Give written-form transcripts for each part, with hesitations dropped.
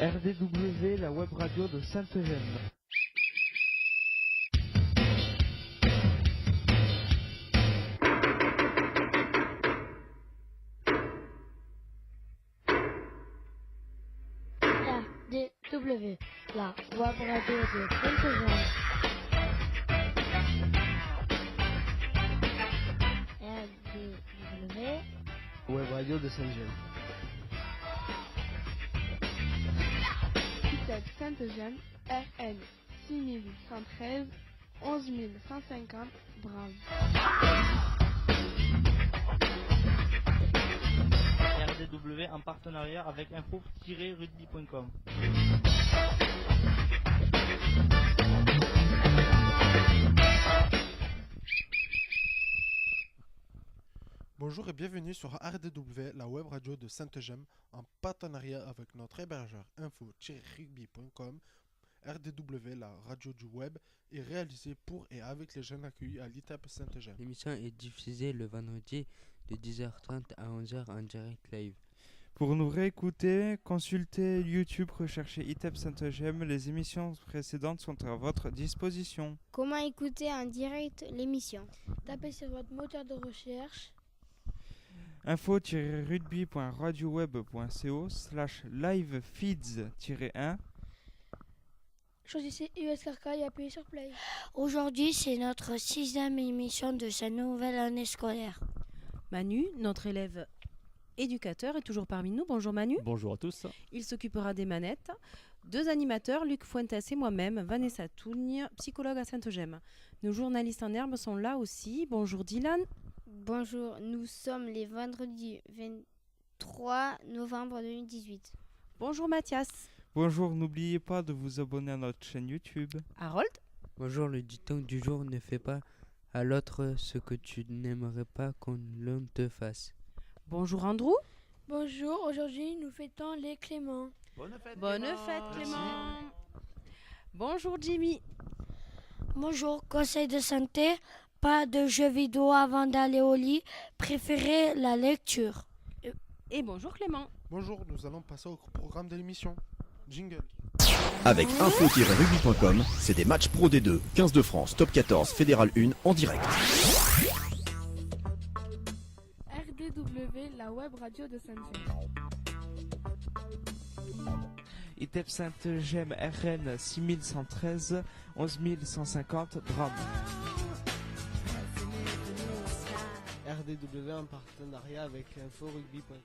RDW, la web radio de Sainte-Gemme. RDW, la web radio de Sainte-Gemme. RDW, Web radio de Sainte-Gemme. ITEP Sainte-Gemme, RN 6113 11150 Bram. RDW en partenariat avec info-rugby.com. Bonjour et bienvenue sur RDW, la web radio de Sainte-Gemme, en partenariat avec notre hébergeur info-rugby.com. RDW, la radio du web, est réalisée pour et avec les jeunes accueillis à l'ITEP Sainte-Gemme. L'émission est diffusée le vendredi de 10h30 à 11h en direct live. Pour nous réécouter, consultez YouTube, recherchez ITEP Sainte-Gemme. Les émissions précédentes sont à votre disposition. Comment écouter en direct l'émission? Tapez sur votre moteur de recherche info-rugby.radioweb.co/livefeeds-1. choisissez USRK et appuyez sur Play. Aujourd'hui, c'est notre 6e émission de cette nouvelle année scolaire. Manu, notre élève éducateur, est toujours parmi nous. Bonjour Manu. Bonjour à tous. Il s'occupera des manettes. 2 animateurs, Luc Fuentes et moi-même, Vanessa Tougne, psychologue à Sainte-Gemme. Nos journalistes en herbe sont là aussi. Bonjour Dylan. Bonjour, nous sommes les vendredis 23 novembre 2018. Bonjour Mathias. Bonjour, n'oubliez pas de vous abonner à notre chaîne YouTube. Harold. Bonjour, le dicton du jour: ne fais pas à l'autre ce que tu n'aimerais pas qu'on l'on te fasse. Bonjour Andrew. Bonjour, aujourd'hui nous fêtons les Cléments. Bonne fête Clément. Bonjour Jimmy. Bonjour, conseil de santé, pas de jeux vidéo avant d'aller au lit, préférez la lecture. Et bonjour Clément. Bonjour, nous allons passer au programme de l'émission. Jingle. Avec info-rugby.com, c'est des matchs Pro D2, 15 de France, Top 14, Fédéral 1 en direct. RDW, la web radio de Sainte-Gemme. ITEP Sainte-Gemme, RN 6113 11150 Bram. RDW en partenariat avec info-rugby.com.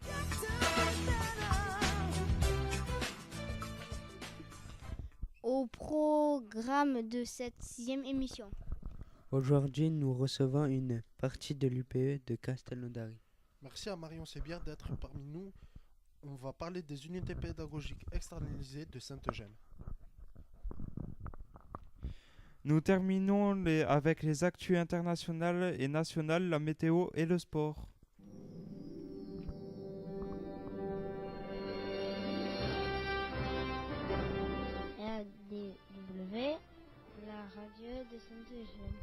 Au programme de cette 6e émission. Aujourd'hui, nous recevons une partie de l'UPE de Castelnaudary. Merci à Marion Sébière d'être parmi nous. On va parler des unités pédagogiques externalisées de Sainte-Gemme. Nous terminons avec les actus internationales et nationales, la météo et le sport. RDW, la radio de Sainte-Gemme.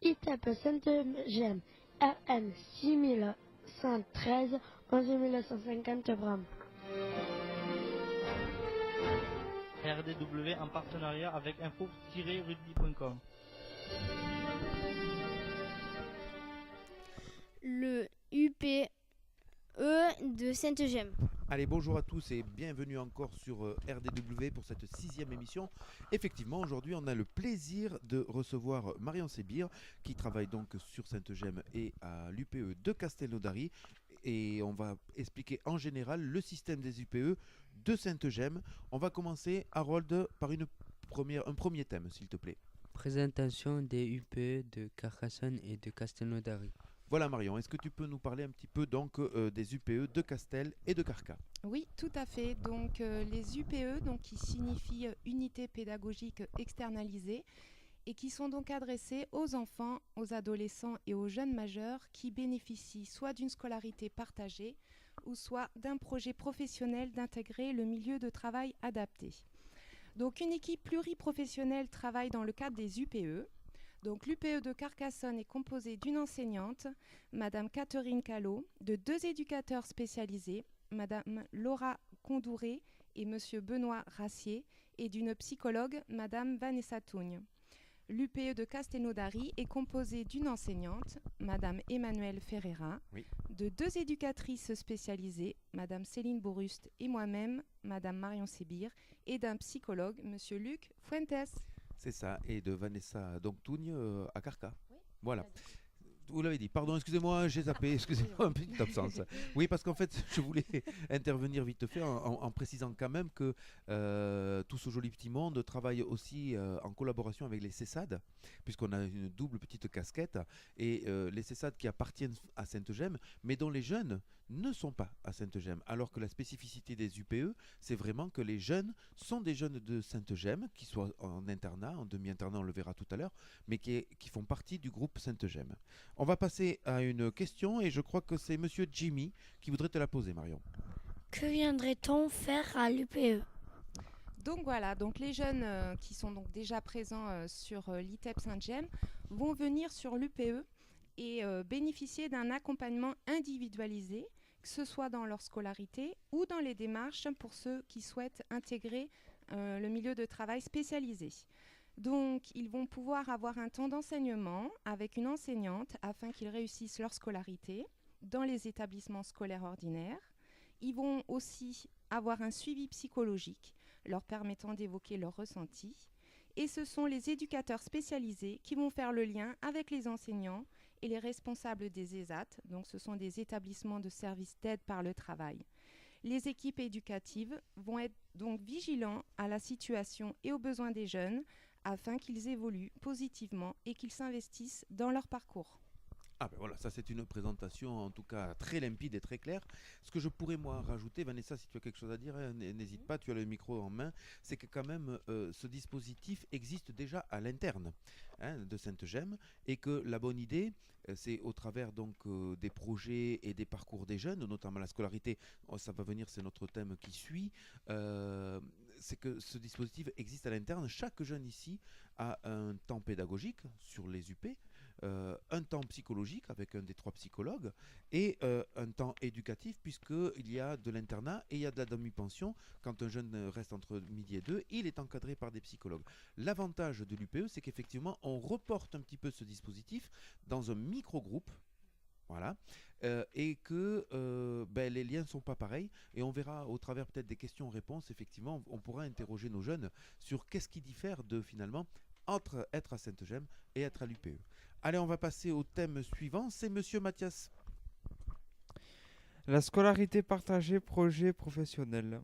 ITEP Sainte-Gemme, RN 6113 11150 Bram. RDW en partenariat avec info-rugby.com. Le UPE de Sainte-Gemme. Allez, bonjour à tous et bienvenue encore sur RDW pour cette 6e émission. Effectivement, aujourd'hui, on a le plaisir de recevoir Marion Sébir, qui travaille donc sur Sainte-Gemme et à l'UPE de Castelnaudary. Et on va expliquer en général le système des UPE de Sainte-Gemme. On va commencer, Harold, par un premier thème, s'il te plaît. Présentation des UPE de Carcassonne et de Castelnaudary. Voilà Marion, est-ce que tu peux nous parler un petit peu donc des UPE de Castel et de Carca? Oui, tout à fait. Donc les UPE, donc, qui signifient unités pédagogiques externalisées, et qui sont donc adressés aux enfants, aux adolescents et aux jeunes majeurs qui bénéficient soit d'une scolarité partagée ou soit d'un projet professionnel d'intégrer le milieu de travail adapté. Donc une équipe pluriprofessionnelle travaille dans le cadre des UPE. Donc l'UPE de Carcassonne est composée d'une enseignante, Madame Catherine Callot, de 2 éducateurs spécialisés, Madame Laura Condouré et Monsieur Benoît Rassier, et d'une psychologue, Madame Vanessa Tougne. L'UPE de Castelnaudary est composée d'une enseignante, Madame Emmanuelle Ferreira, de 2 éducatrices spécialisées, Madame Céline Boruste et moi-même, Madame Marion Sébir, et d'un psychologue, Monsieur Luc Fuentes. C'est ça, et de Vanessa Tougne à Carca. Voilà. Vous l'avez dit, pardon, excusez-moi, j'ai zappé, excusez-moi, une petite absence. Oui, parce qu'en fait, je voulais intervenir vite fait en précisant quand même que tout ce joli petit monde travaille aussi en collaboration avec les CESAD, puisqu'on a une double petite casquette, et les CESAD qui appartiennent à Sainte-Gemme, mais dont les jeunes ne sont pas à Sainte-Gemme, alors que la spécificité des UPE, c'est vraiment que les jeunes sont des jeunes de Sainte-Gemme, qui soient en internat, en demi-internat, on le verra tout à l'heure, mais qui font partie du groupe Sainte-Gemme. On va passer à une question, et je crois que c'est Monsieur Jimmy qui voudrait te la poser, Marion. Que viendrait-on faire à l'UPE? Donc voilà, donc les jeunes qui sont donc déjà présents sur l'ITEP Sainte-Gemme vont venir sur l'UPE et bénéficier d'un accompagnement individualisé, que ce soit dans leur scolarité ou dans les démarches pour ceux qui souhaitent intégrer le milieu de travail spécialisé. Donc, ils vont pouvoir avoir un temps d'enseignement avec une enseignante afin qu'ils réussissent leur scolarité dans les établissements scolaires ordinaires. Ils vont aussi avoir un suivi psychologique leur permettant d'évoquer leurs ressentis. Et ce sont les éducateurs spécialisés qui vont faire le lien avec les enseignants et les responsables des ESAT, donc ce sont des établissements de services d'aide par le travail. Les équipes éducatives vont être donc vigilants à la situation et aux besoins des jeunes afin qu'ils évoluent positivement et qu'ils s'investissent dans leur parcours. Ah ben voilà, ça c'est une présentation en tout cas très limpide et très claire. Ce que je pourrais moi rajouter, Vanessa, si tu as quelque chose à dire, n'hésite pas, tu as le micro en main, c'est que quand même ce dispositif existe déjà à l'interne de Sainte-Gemme, et que la bonne idée, c'est au travers donc des projets et des parcours des jeunes, notamment la scolarité, ça va venir, c'est notre thème qui suit, c'est que ce dispositif existe à l'interne. Chaque jeune ici a un temps pédagogique sur les UP, un temps psychologique avec un des 3 psychologues, et un temps éducatif puisqu'il y a de l'internat et il y a de la demi-pension. Quand un jeune reste entre midi et 2, il est encadré par des psychologues. L'avantage de l'UPE, c'est qu'effectivement on reporte un petit peu ce dispositif dans un micro-groupe. Voilà, et que les liens ne sont pas pareils, et on verra au travers peut-être des questions-réponses, effectivement, on pourra interroger nos jeunes sur qu'est-ce qui diffère finalement entre être à Sainte-Gemme et être à l'UPE. Allez, on va passer au thème suivant, c'est Monsieur Mathias. La scolarité partagée, projet professionnel.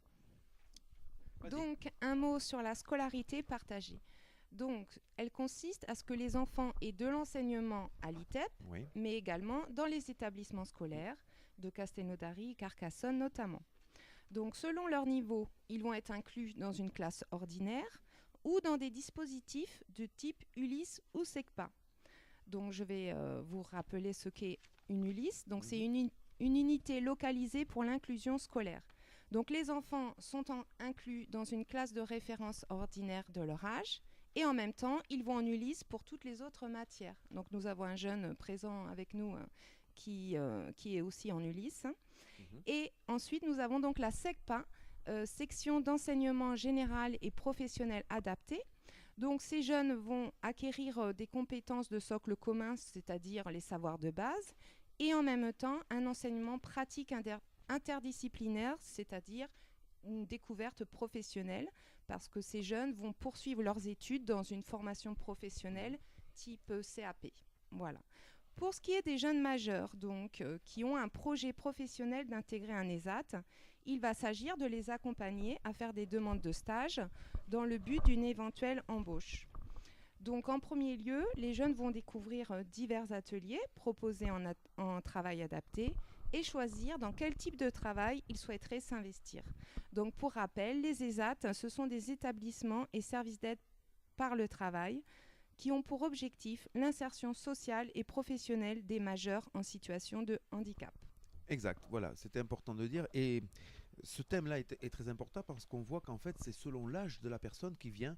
Donc, un mot sur la scolarité partagée. Donc, elle consiste à ce que les enfants aient de l'enseignement à l'ITEP, mais également dans les établissements scolaires de Castelnaudary, Carcassonne notamment. Donc, selon leur niveau, ils vont être inclus dans une classe ordinaire ou dans des dispositifs de type ULIS ou SECPA. Donc, je vais vous rappeler ce qu'est une ULIS. Donc, c'est une unité localisée pour l'inclusion scolaire. Donc, les enfants sont inclus dans une classe de référence ordinaire de leur âge. Et en même temps, ils vont en ULIS pour toutes les autres matières. Donc, nous avons un jeune présent avec nous qui est aussi en ULIS. Et ensuite, nous avons donc la SECPA, section d'enseignement général et professionnel adapté. Donc, ces jeunes vont acquérir des compétences de socle commun, c'est-à-dire les savoirs de base, et en même temps, un enseignement pratique interdisciplinaire, c'est-à-dire une découverte professionnelle, parce que ces jeunes vont poursuivre leurs études dans une formation professionnelle type CAP. Voilà. Pour ce qui est des jeunes majeurs, donc, qui ont un projet professionnel d'intégrer un ESAT, il va s'agir de les accompagner à faire des demandes de stage dans le but d'une éventuelle embauche. Donc, en premier lieu, les jeunes vont découvrir divers ateliers proposés en travail adapté et choisir dans quel type de travail ils souhaiteraient s'investir. Donc, pour rappel, les ESAT, ce sont des établissements et services d'aide par le travail qui ont pour objectif l'insertion sociale et professionnelle des majeurs en situation de handicap. Exact, voilà, c'était important de dire. Et ce thème-là est très important parce qu'on voit qu'en fait, c'est selon l'âge de la personne qui vient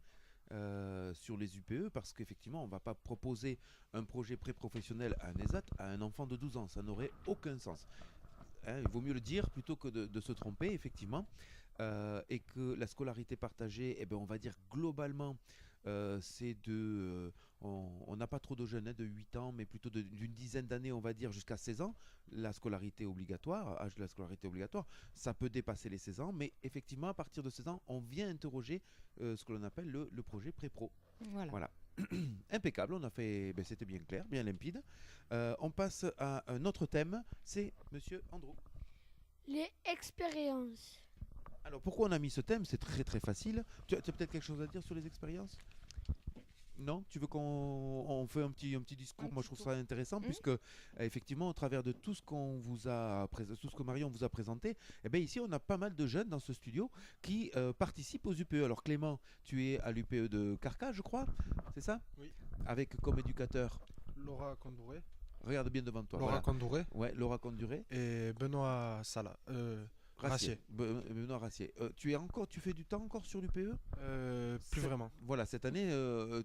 sur les UPE, parce qu'effectivement, on ne va pas proposer un projet pré-professionnel à un ESAT à un enfant de 12 ans. Ça n'aurait aucun sens. il vaut mieux le dire plutôt que de se tromper, effectivement. Et que la scolarité partagée, eh ben, on va dire globalement, c'est on n'a pas trop de jeunes de 8 ans, mais plutôt d'une dizaine d'années, on va dire, jusqu'à 16 ans. La scolarité obligatoire, âge de la scolarité obligatoire, ça peut dépasser les 16 ans, mais effectivement, à partir de 16 ans, on vient interroger ce que l'on appelle le projet pré-pro. Voilà. Impeccable, on a fait, ben, c'était bien clair, bien limpide. On passe à un autre thème, c'est Monsieur Andrew. Les expériences. Alors pourquoi on a mis ce thème? C'est très très facile. Tu as peut-être quelque chose à dire sur les expériences? Non? Tu veux qu'on fait un petit discours? Moi je trouve ça intéressant puisque effectivement au travers de tout ce tout ce que Marion vous a présenté, eh bien, ici on a pas mal de jeunes dans ce studio qui participent aux UPE. Alors Clément, tu es à l'UPE de Carca, je crois, c'est ça? Oui. Avec comme éducateur Laura Condouré. Regarde bien devant toi. Laura Condouré. Ouais, Laura Conduré. Et Benoît Sala. Rassier. Benoît Rassier. Tu fais du temps encore sur l'UPE? Plus vraiment. Voilà, cette année,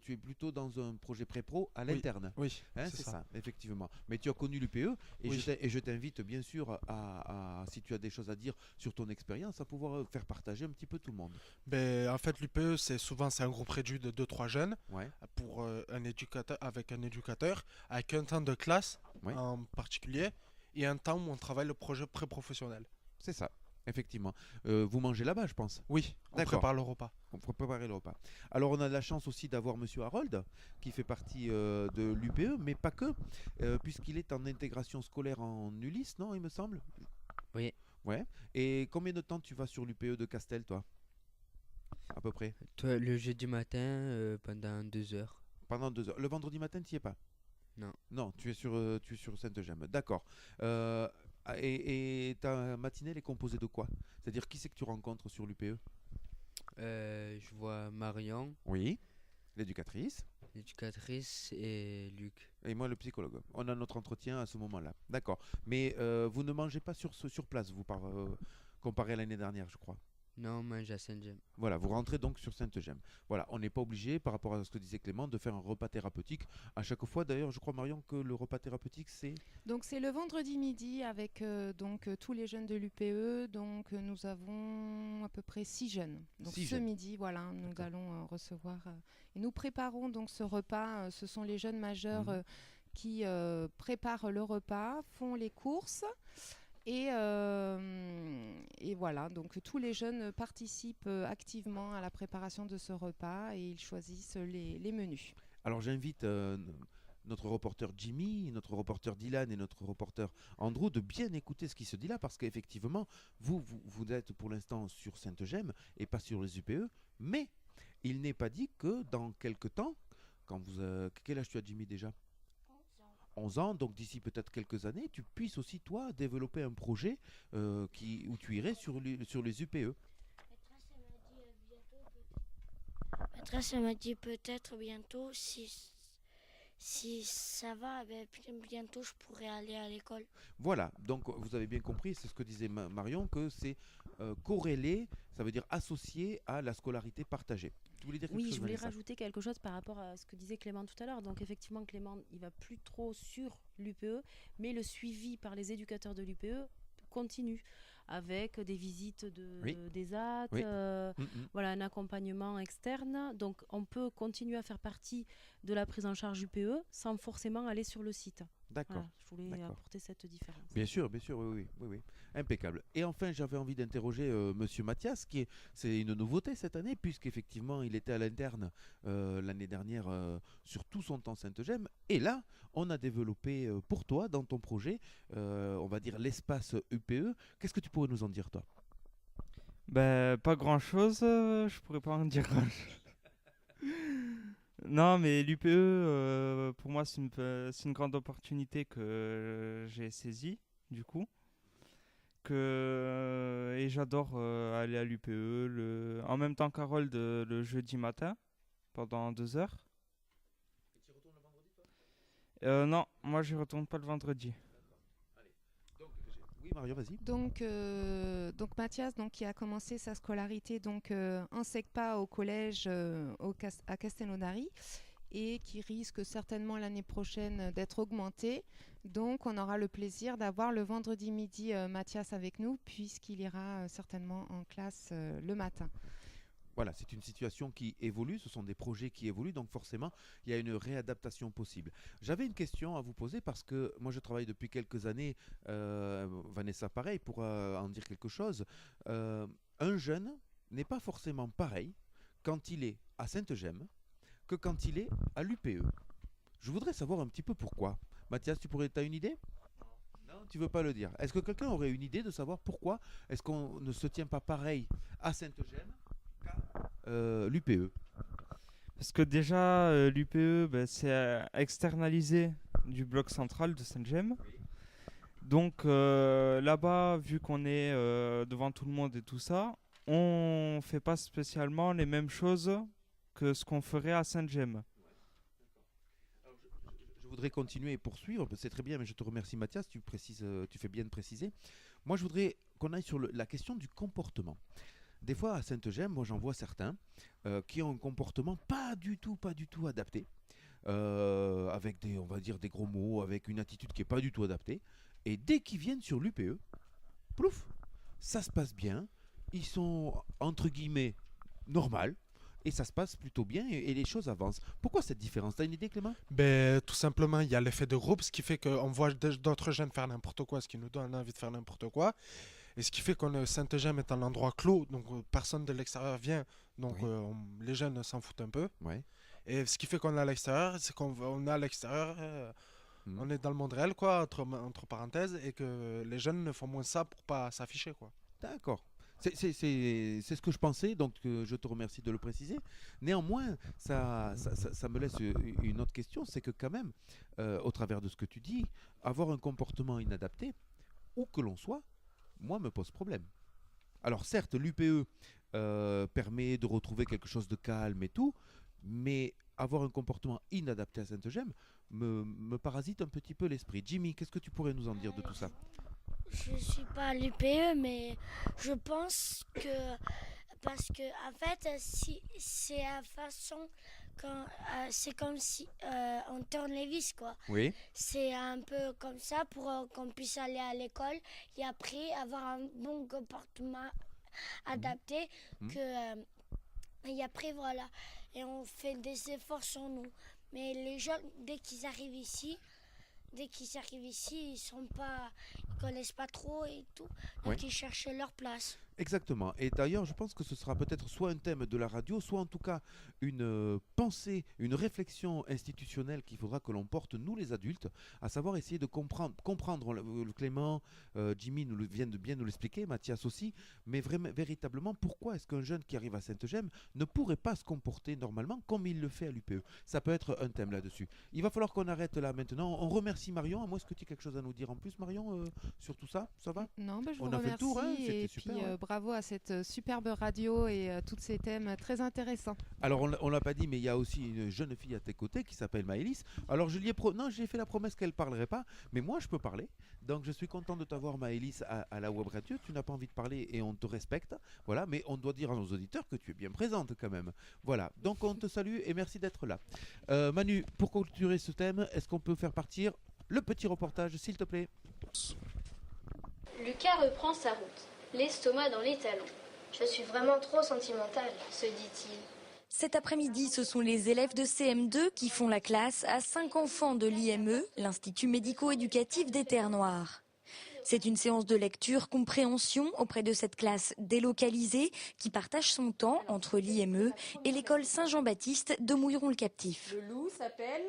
tu es plutôt dans un projet pré-pro à l'interne. Oui, hein, c'est ça, effectivement. Mais tu as connu l'UPE et, je t'invite bien sûr si tu as des choses à dire sur ton expérience, à pouvoir faire partager un petit peu tout le monde. Ben, en fait, l'UPE, c'est un groupe réduit de 2-3 jeunes pour un éducateur, avec un temps de classe en particulier et un temps où on travaille le projet pré-professionnel. C'est ça. Effectivement. Vous mangez là-bas, je pense. Oui, on prépare le repas. On peut préparer le repas. Alors, on a la chance aussi d'avoir Monsieur Harold, qui fait partie de l'UPE, mais pas que, puisqu'il est en intégration scolaire en Ulysse, non, il me semble? Oui. Ouais. Et combien de temps tu vas sur l'UPE de Castel, toi? À peu près? Toi, le jeudi matin, pendant 2 heures. Pendant 2 heures. Le vendredi matin, tu n'y es pas? Non. Non, tu es sur Sainte-Gemme. D'accord. Et ta matinée, elle est composée de quoi? C'est-à-dire, qui c'est que tu rencontres sur l'UPE? Je vois Marion. Oui. L'éducatrice. L'éducatrice et Luc. Et moi, le psychologue. On a notre entretien à ce moment-là. D'accord. Mais vous ne mangez pas sur place, vous, comparé à l'année dernière, je crois. Non, on mange à Sainte-Gemme. Voilà, vous rentrez donc sur Sainte-Gemme. Voilà, on n'est pas obligé, par rapport à ce que disait Clément, de faire un repas thérapeutique à chaque fois. D'ailleurs, je crois, Marion, que le repas thérapeutique, c'est... Donc, c'est le vendredi midi avec tous les jeunes de l'UPE. Donc, nous avons à peu près 6 jeunes. Donc, midi, voilà, nous allons recevoir... et nous préparons donc ce repas. Ce sont les jeunes majeurs qui préparent le repas, font les courses. Et voilà, donc tous les jeunes participent activement à la préparation de ce repas et ils choisissent les menus. Alors j'invite notre reporter Jimmy, notre reporter Dylan et notre reporter Andrew de bien écouter ce qui se dit là, parce qu'effectivement, vous êtes pour l'instant sur Sainte-Gemme et pas sur les UPE, mais il n'est pas dit que dans quelques temps, quel âge tu as, Jimmy, déjà? 11 ans, donc d'ici peut-être quelques années, tu puisses aussi, toi, développer un projet où tu irais sur les UPE. Maîtresse, elle m'a dit peut-être bientôt, si ça va, bientôt je pourrais aller à l'école. Voilà, donc vous avez bien compris, c'est ce que disait Marion, que c'est corrélé, ça veut dire associé à la scolarité partagée. Tu voulais dire quelque chose, je voulais Vanessa? rajouter quelque chose par rapport à ce que disait Clément tout à l'heure. Donc effectivement, Clément, il va plus trop sur l'UPE, mais le suivi par les éducateurs de l'UPE continue avec des visites des AT, voilà, un accompagnement externe. Donc on peut continuer à faire partie de la prise en charge UPE sans forcément aller sur le site. D'accord. Voilà, je voulais apporter cette différence. Bien sûr, oui. Impeccable. Et enfin, j'avais envie d'interroger Monsieur Mathias, c'est une nouveauté cette année, puisqu'effectivement, il était à l'interne l'année dernière sur tout son temps Sainte-Gemme. Et là, on a développé pour toi, dans ton projet, on va dire l'espace UPE. Qu'est-ce que tu pourrais nous en dire, toi? Pas grand-chose, je pourrais pas en dire grand-chose. Non, mais l'UPE, pour moi, c'est une grande opportunité que j'ai saisie, du coup. Et j'adore aller à l'UPE en même temps qu'Harold le jeudi matin, pendant 2 heures. Et tu retournes le vendredi, toi? Non, moi, je retourne pas le vendredi. Oui, Mario, vas-y. Donc Mathias, qui a commencé sa scolarité en SECPA au collège à Castelnaudary. et qui risque certainement l'année prochaine d'être augmenté. Donc on aura le plaisir d'avoir le vendredi midi Mathias avec nous puisqu'il ira certainement en classe le matin. Voilà, c'est une situation qui évolue, ce sont des projets qui évoluent, donc forcément, il y a une réadaptation possible. J'avais une question à vous poser parce que moi, je travaille depuis quelques années, Vanessa, pareil, pour en dire quelque chose. Un jeune n'est pas forcément pareil quand il est à Sainte-Gemme que quand il est à l'UPE. Je voudrais savoir un petit peu pourquoi. Mathias, tu as une idée ? Non, tu veux pas le dire. Est-ce que quelqu'un aurait une idée de savoir pourquoi est-ce qu'on ne se tient pas pareil à Sainte-Gemme l'UPE? Parce que déjà, l'UPE, c'est externalisé du bloc central de Sainte-Gemme. Donc là-bas, vu qu'on est devant tout le monde et tout ça, on fait pas spécialement les mêmes choses que ce qu'on ferait à Sainte-Gemme. Je voudrais continuer et poursuivre, c'est très bien, mais je te remercie Mathias, tu fais bien de préciser. Moi, je voudrais qu'on aille sur la question du comportement. Des fois, à Sainte-Gemme, moi j'en vois certains qui ont un comportement pas du tout adapté, avec on va dire des gros mots, avec une attitude qui n'est pas du tout adaptée. Et dès qu'ils viennent sur l'UPE, plouf, ça se passe bien, ils sont entre guillemets normales, et ça se passe plutôt bien et les choses avancent. Pourquoi cette différence? T'as une idée, Clément? Tout simplement, il y a l'effet de groupe, ce qui fait qu'on voit d'autres jeunes faire n'importe quoi, ce qui nous donne envie de faire n'importe quoi. Et ce qui fait que Sainte-Gemme est un endroit clos, donc personne de l'extérieur vient, donc les jeunes s'en foutent un peu. Ouais. Et ce qui fait qu'on est à l'extérieur, c'est qu'on est à l'extérieur, on est dans le monde réel, quoi, entre parenthèses, et que les jeunes ne font moins ça pour pas s'afficher, quoi. D'accord. C'est ce que je pensais, donc je te remercie de le préciser. Néanmoins, ça me laisse une autre question, c'est que quand même, au travers de ce que tu dis, avoir un comportement inadapté, où que l'on soit, moi, me pose problème. Alors certes, l'UPE permet de retrouver quelque chose de calme et tout, mais avoir un comportement inadapté à Sainte-Gemme me parasite un petit peu l'esprit. Jimmy, qu'est-ce que tu pourrais nous en dire de tout ça? Je ne suis pas à l'UPE, mais je pense que... Parce que, en fait, si c'est la façon... c'est comme si on tourne les vis, quoi. Oui. C'est un peu comme ça pour qu'on puisse aller à l'école et après avoir un bon comportement adapté. Et après, voilà. Et on fait des efforts sur nous. Mais les jeunes, dès qu'ils arrivent ici, ils connaissent pas trop et tout. Donc ils cherchent leur place. Exactement. Et d'ailleurs, je pense que ce sera peut-être soit un thème de la radio, soit en tout cas une pensée, une réflexion institutionnelle qu'il faudra que l'on porte, nous les adultes, à savoir essayer de comprendre le Clément, Jimmy vient de bien nous l'expliquer, Mathias aussi, mais vraiment, véritablement, pourquoi est-ce qu'un jeune qui arrive à Sainte-Gemme ne pourrait pas se comporter normalement comme il le fait à l'UPE? Ça peut être un thème là-dessus. Il va falloir qu'on arrête là maintenant. On remercie Marion. À moi, est-ce que tu as quelque chose à nous dire en plus, Marion, sur tout ça? Ça va? Non, je vous On a fait le tour, hein? remercie. C'était Et super. puis, bravo à cette superbe radio et tous ces thèmes très intéressants. Alors on l'a pas dit, mais il y a aussi une jeune fille à tes côtés qui s'appelle Maëlys. Alors je lui ai j'ai fait la promesse qu'elle parlerait pas, mais moi je peux parler. Donc je suis content de t'avoir, Maëlys, à la web radio. Tu n'as pas envie de parler et on te respecte, voilà. Mais on doit dire à nos auditeurs que tu es bien présente quand même. Voilà. Donc on te salue et merci d'être là. Manu, pour clôturer ce thème, est-ce qu'on peut faire partir le petit reportage, s'il te plaît? Lucas reprend sa route, l'estomac dans les talons. Je suis vraiment trop sentimental, se dit-il. Cet après-midi, ce sont les élèves de CM2 qui font la classe à 5 enfants de l'IME, l'Institut médico-éducatif des Terres Noires. C'est une séance de lecture-compréhension auprès de cette classe délocalisée qui partage son temps entre l'IME et l'école Saint-Jean-Baptiste de Mouilleron-le-Captif. Le loup s'appelle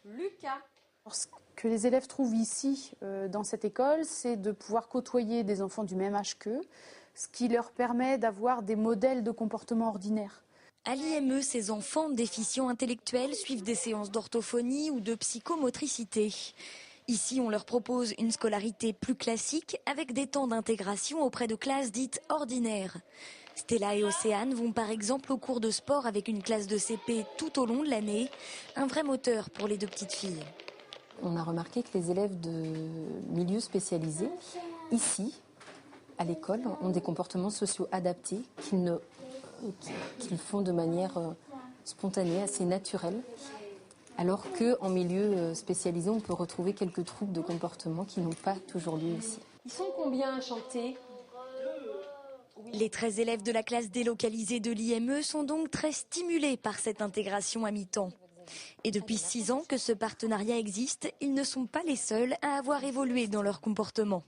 Lucas. Ce que les élèves trouvent ici, dans cette école, c'est de pouvoir côtoyer des enfants du même âge qu'eux, ce qui leur permet d'avoir des modèles de comportement ordinaire. À l'IME, ces enfants déficients intellectuels suivent des séances d'orthophonie ou de psychomotricité. Ici, on leur propose une scolarité plus classique avec des temps d'intégration auprès de classes dites ordinaires. Stella et Océane vont par exemple au cours de sport avec une classe de CP tout au long de l'année, un vrai moteur pour les deux petites filles. On a remarqué que les élèves de milieux spécialisés, ici, à l'école, ont des comportements sociaux adaptés qu'ils font de manière spontané, assez naturel. Alors qu'en milieu spécialisé, on peut retrouver quelques troubles de comportement qui n'ont pas toujours lieu ici. Ils sont combien à chanter ? Les 13 élèves de la classe délocalisée de l'IME sont donc très stimulés par cette intégration à mi-temps. Et depuis 6 ans que ce partenariat existe, ils ne sont pas les seuls à avoir évolué dans leur comportement.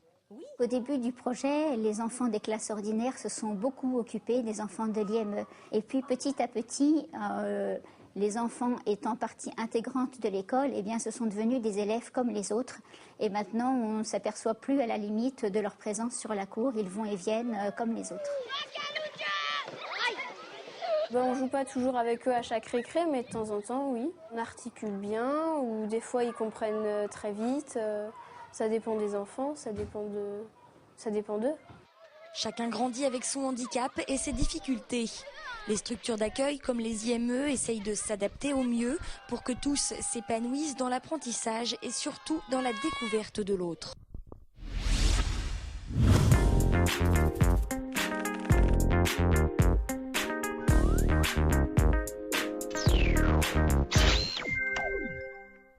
Au début du projet, les enfants des classes ordinaires se sont beaucoup occupés des enfants de l'IME. Et puis petit à petit, les enfants étant partie intégrante de l'école, eh bien, ce sont devenus des élèves comme les autres. Et maintenant, on ne s'aperçoit plus à la limite de leur présence sur la cour. Ils vont et viennent comme les autres. On ne joue pas toujours avec eux à chaque récré, mais de temps en temps, oui. On articule bien, ou des fois, ils comprennent très vite. Ça dépend des enfants, ça dépend d'eux. Chacun grandit avec son handicap et ses difficultés. Les structures d'accueil comme les IME essayent de s'adapter au mieux pour que tous s'épanouissent dans l'apprentissage et surtout dans la découverte de l'autre.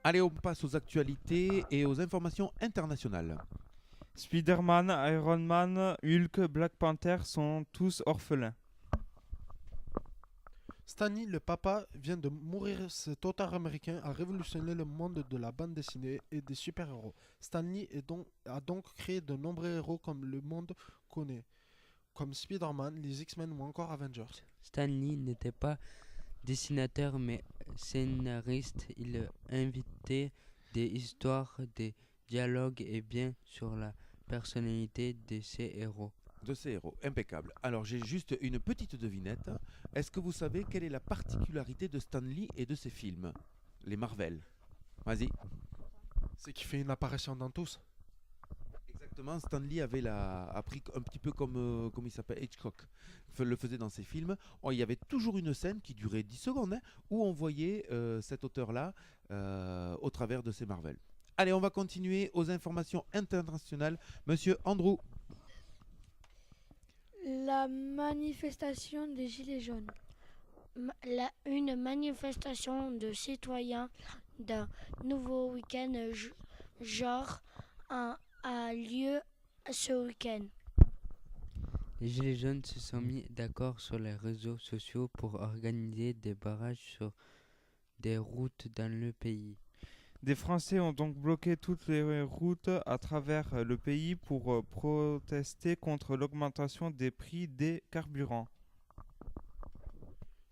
Allez, on passe aux actualités et aux informations internationales. Spider-Man, Iron Man, Hulk, Black Panther sont tous orphelins. Stan Lee, le papa, vient de mourir. Cet auteur américain a révolutionné le monde de la bande dessinée et des super-héros. Stan Lee a donc créé de nombreux héros comme le monde connaît, comme Spider-Man, les X-Men ou encore Avengers. Stan Lee n'était pas dessinateur mais scénariste. Il invitait des histoires, des dialogues et bien sûr la personnalité de ses héros. Impeccable. Alors j'ai juste une petite devinette. Est-ce que vous savez quelle est la particularité de Stan Lee et de ses films, les Marvel? Vas-y. C'est qu'il fait une apparition dans tous. Exactement, Stan Lee avait appris un petit peu comme il s'appelle, Hitchcock le faisait dans ses films. Il y avait toujours une scène qui durait 10 secondes où on voyait cet auteur-là au travers de ses Marvel. Allez, on va continuer aux informations internationales. Monsieur Andrew. La manifestation des Gilets jaunes. Une manifestation de citoyens d'un nouveau week-end a lieu ce week-end. Les Gilets jaunes se sont mis d'accord sur les réseaux sociaux pour organiser des barrages sur des routes dans le pays. Des Français ont donc bloqué toutes les routes à travers le pays pour protester contre l'augmentation des prix des carburants.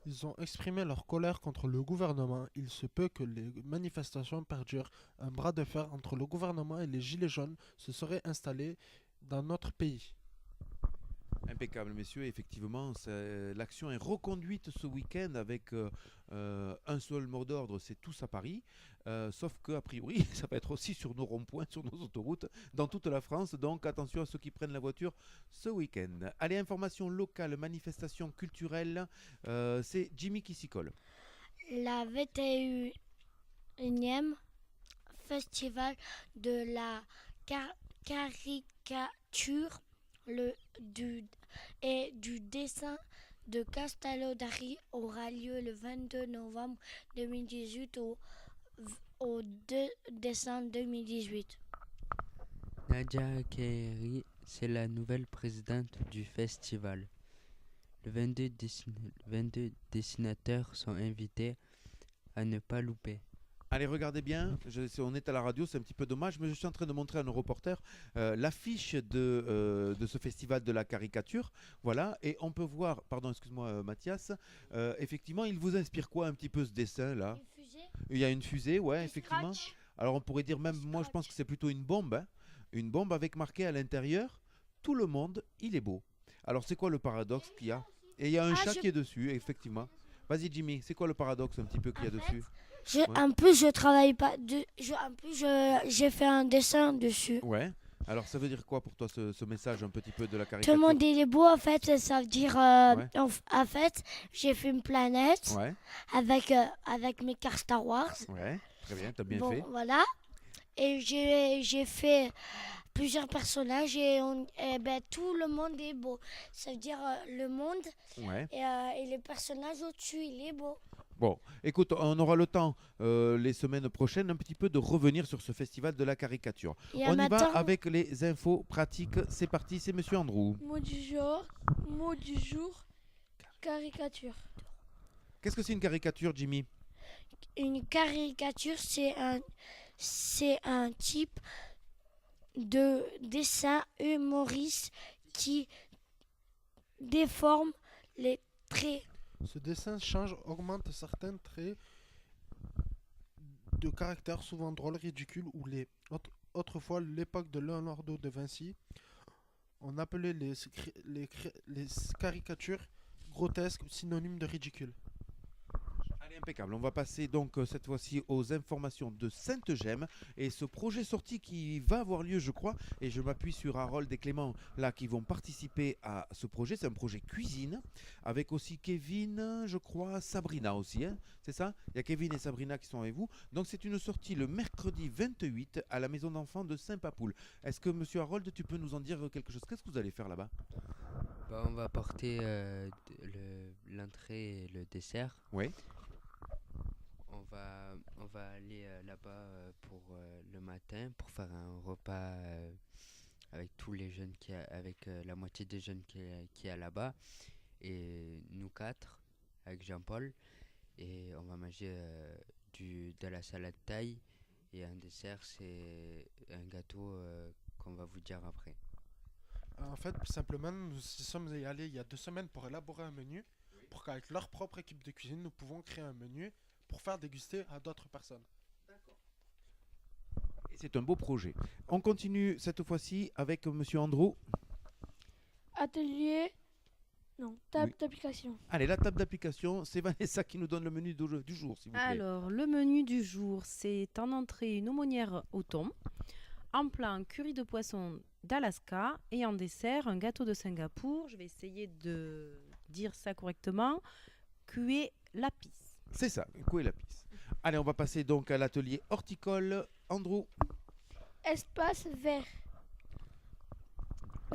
Ils ont exprimé leur colère contre le gouvernement. Il se peut que les manifestations perdurent. Un bras de fer entre le gouvernement et les Gilets jaunes se serait installé dans notre pays. Impeccable, messieurs. Effectivement, l'action est reconduite ce week-end avec un seul mot d'ordre, c'est tous à Paris. Sauf qu'a priori, ça va être aussi sur nos ronds-points, sur nos autoroutes, dans toute la France. Donc attention à ceux qui prennent la voiture ce week-end. Allez, information locale, manifestation culturelle, c'est Jimmy qui s'y colle. La 21e festival de la caricature et du dessin de Castello d'Ari aura lieu le 22 novembre 2018 au 2 décembre 2018. Nadia Kehri, c'est la nouvelle présidente du festival. Les 22 dessinateurs sont invités à ne pas louper. Allez, regardez bien, on est à la radio, c'est un petit peu dommage, mais je suis en train de montrer à nos reporters l'affiche de ce festival de la caricature. Voilà, et on peut voir, pardon, excuse-moi Mathias, effectivement, il vous inspire quoi un petit peu ce dessin-là? Une fusée. Il y a une fusée, ouais, effectivement. Scratch. Alors on pourrait dire même, moi je pense que c'est plutôt une bombe, une bombe avec marqué à l'intérieur, tout le monde, il est beau. Alors c'est quoi le paradoxe qu'il y a? Et il y a un chat qui est dessus, effectivement. Vas-y Jimmy, c'est quoi le paradoxe un petit peu qu'il y a dessus? En plus, je travaille pas. J'ai fait un dessin dessus. Ouais. Alors, ça veut dire quoi pour toi ce message un petit peu de la caricature? Tout le monde il est beau en fait. Ça veut dire. En fait, j'ai fait une planète. Ouais. Avec mes cartes Star Wars. Ouais. Très bien. T'as bien fait. Voilà. Et j'ai fait plusieurs personnages et tout le monde est beau. Ça veut dire le monde. Ouais. Et les personnages au-dessus, il est beau. Bon, écoute, on aura le temps les semaines prochaines un petit peu de revenir sur ce festival de la caricature. Et On y matin, va avec les infos pratiques. C'est parti, c'est Monsieur Andrew. Mot du jour, caricature. Qu'est-ce que c'est une caricature, Jimmy? une caricature, c'est un type de dessin humoriste qui déforme les traits. Ce dessin change, augmente certains traits de caractère souvent drôles, ridicules ou les autrefois l'époque de Leonardo da Vinci, on appelait les caricatures grotesques, synonymes de ridicule. Allez, impeccable. On va passer donc cette fois-ci aux informations de Sainte-Gemme et ce projet sorti qui va avoir lieu, je crois, et je m'appuie sur Harold et Clément là qui vont participer à ce projet. C'est un projet cuisine avec aussi Kevin, je crois, Sabrina aussi, hein, c'est ça? Il y a Kevin et Sabrina qui sont avec vous. Donc c'est une sortie le mercredi 28 à la maison d'enfants de Saint-Papoul. Est-ce que monsieur Harold, tu peux nous en dire quelque chose? Qu'est-ce que vous allez faire là-bas? On va porter l'entrée et le dessert. Oui. On va aller là-bas pour le matin pour faire un repas avec tous les jeunes avec la moitié des jeunes qui est là-bas et nous 4 avec Jean-Paul, et on va manger de la salade thaï et un dessert, c'est un gâteau qu'on va vous dire après. En fait, simplement, nous sommes allés il y a 2 semaines pour élaborer un menu, pour qu'avec leur propre équipe de cuisine, nous pouvons créer un menu pour faire déguster à d'autres personnes. D'accord. Et c'est un beau projet. On continue cette fois-ci avec monsieur Andrew. Table d'application. Allez, la table d'application, c'est Vanessa qui nous donne le menu du jour, s'il vous plaît. Alors, le menu du jour, c'est en entrée une aumônière au thon, en plat un curry de poisson d'Alaska et en dessert un gâteau de Singapour. Je vais essayer de dire ça correctement. Cué lapis. C'est ça, cué lapis. Allez, on va passer donc à l'atelier horticole. Andrew. Espace vert.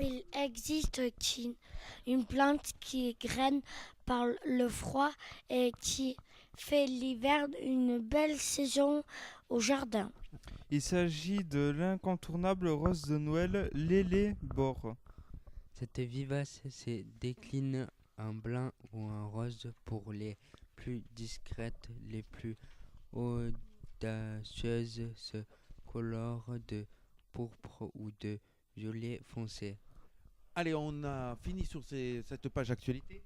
Il existe une plante qui graine par le froid et qui fait l'hiver une belle saison au jardin. Il s'agit de l'incontournable rose de Noël, l'élébore. Cette vivace se décline en blanc ou en rose pour les plus discrètes, les plus audacieuses se colorent de pourpre ou de violet foncé. Allez, on a fini sur cette page actualité.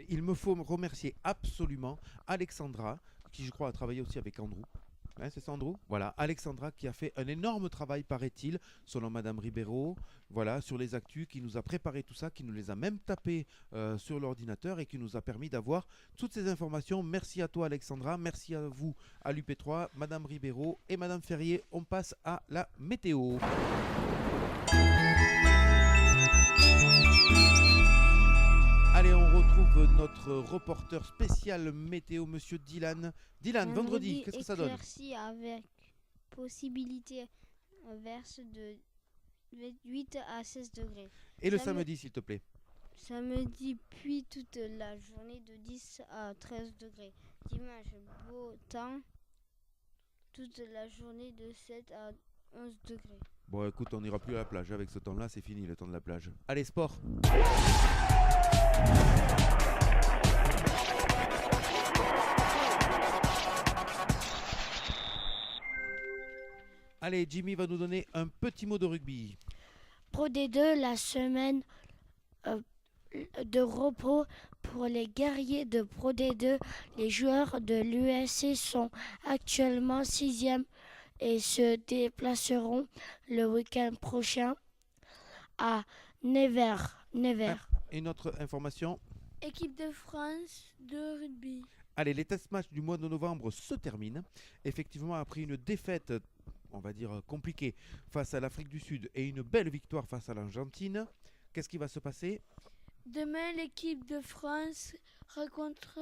Il me faut remercier absolument Alexandra, qui je crois a travaillé aussi avec Andrew. Hein, c'est ça, Andrew? Voilà, Alexandra qui a fait un énorme travail, paraît-il, selon Madame Ribeiro, voilà, sur les actus, qui nous a préparé tout ça, qui nous les a même tapés sur l'ordinateur et qui nous a permis d'avoir toutes ces informations. Merci à toi, Alexandra. Merci à vous, à l'UP3, Madame Ribeiro et Madame Ferrier. On passe à la météo. Allez, on retrouve notre reporter spécial météo, monsieur Dylan. Dylan, vendredi, qu'est-ce que ça donne? Éclaircie avec possibilité verse de 8 à 16 degrés. Et le samedi, s'il te plaît? Samedi, puis toute la journée de 10 à 13 degrés. Dimanche, beau temps, toute la journée de 7 à 11 degrés. Bon, écoute, on n'ira plus à la plage. Avec ce temps-là, c'est fini, le temps de la plage. Allez, sport. Allez, Jimmy va nous donner un petit mot de rugby. Pro D2, la semaine de repos pour les guerriers de Pro D2. Les joueurs de l'USC sont actuellement 6e et se déplaceront le week-end prochain à Nevers. Et notre information? Équipe de France de rugby. Allez, les test matchs du mois de novembre se terminent. Effectivement, après une défaite, on va dire compliquée, face à l'Afrique du Sud et une belle victoire face à l'Argentine, qu'est-ce qui va se passer? Demain, l'équipe de France rencontre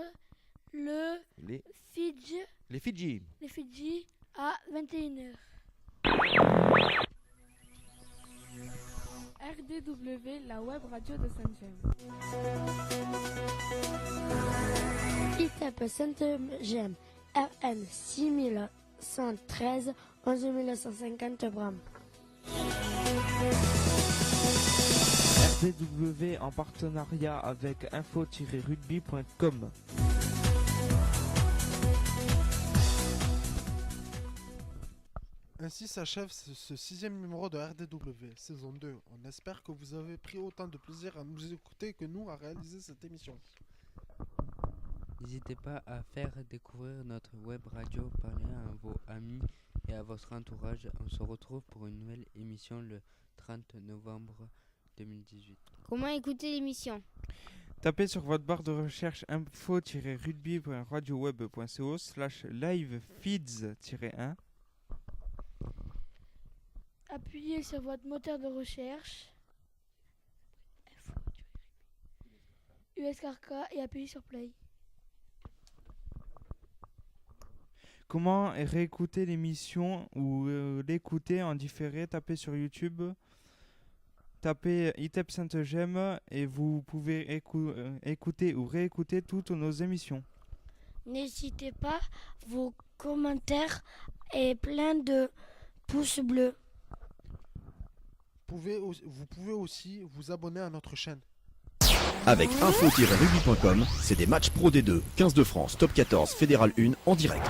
les Fidji à 21h. RDW, la web radio de Sainte-Gemme. ITEP Sainte-Gemme, RN 6113, 11950 Bram. RDW en partenariat avec info-rugby.com. Ainsi s'achève ce 6e numéro de RDW, saison 2. On espère que vous avez pris autant de plaisir à nous écouter que nous à réaliser cette émission. N'hésitez pas à faire découvrir notre web radio, parler à vos amis et à votre entourage. On se retrouve pour une nouvelle émission le 30 novembre 2018. Comment écouter l'émission? Tapez sur votre barre de recherche info-rugby.radioweb.co/livefeeds-1. Appuyez sur votre moteur de recherche USKRK et appuyez sur Play. Comment réécouter l'émission ou l'écouter en différé? Tapez sur YouTube, tapez ITEP Sainte-Gemme et vous pouvez écouter ou réécouter toutes nos émissions. N'hésitez pas, vos commentaires et plein de pouces bleus. Vous pouvez aussi vous abonner à notre chaîne. Avec info-rugby.com, c'est des matchs Pro D2, 15 de France, Top 14, Fédéral 1 en direct.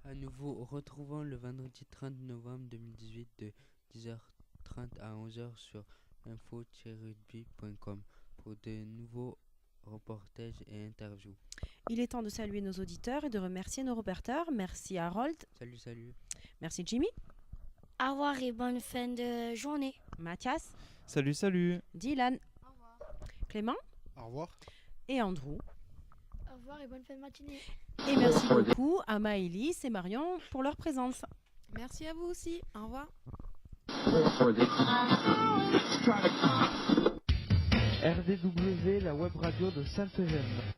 À nouveau, retrouvons le vendredi 30 novembre 2018 de 10h30 à 11h sur info-rugby.com pour de nouveaux reportages et interviews. Il est temps de saluer nos auditeurs et de remercier nos reporters. Merci Harold. Salut, salut. Merci Jimmy. Au revoir et bonne fin de journée. Mathias. Salut, salut. Dylan. Au revoir. Clément. Au revoir. Et Andrew. Au revoir et bonne fin de matinée. Et merci beaucoup à Maëlys et Marion pour leur présence. Merci à vous aussi. Au revoir. RDW, la web radio de Sainte-Gemme.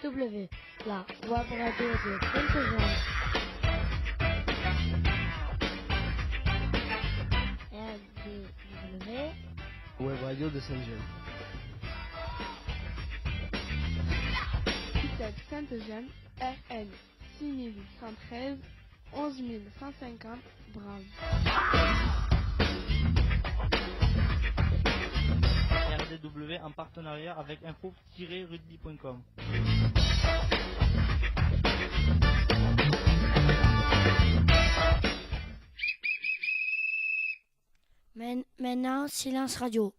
RDW, la web radio de Sainte-Gemme. RDW, web radio de Sainte-Gemme. ITEP Sainte-Gemme, RN 6113, 11150 Bram. RDW en partenariat avec info-rugby.com. Maintenant, silence radio.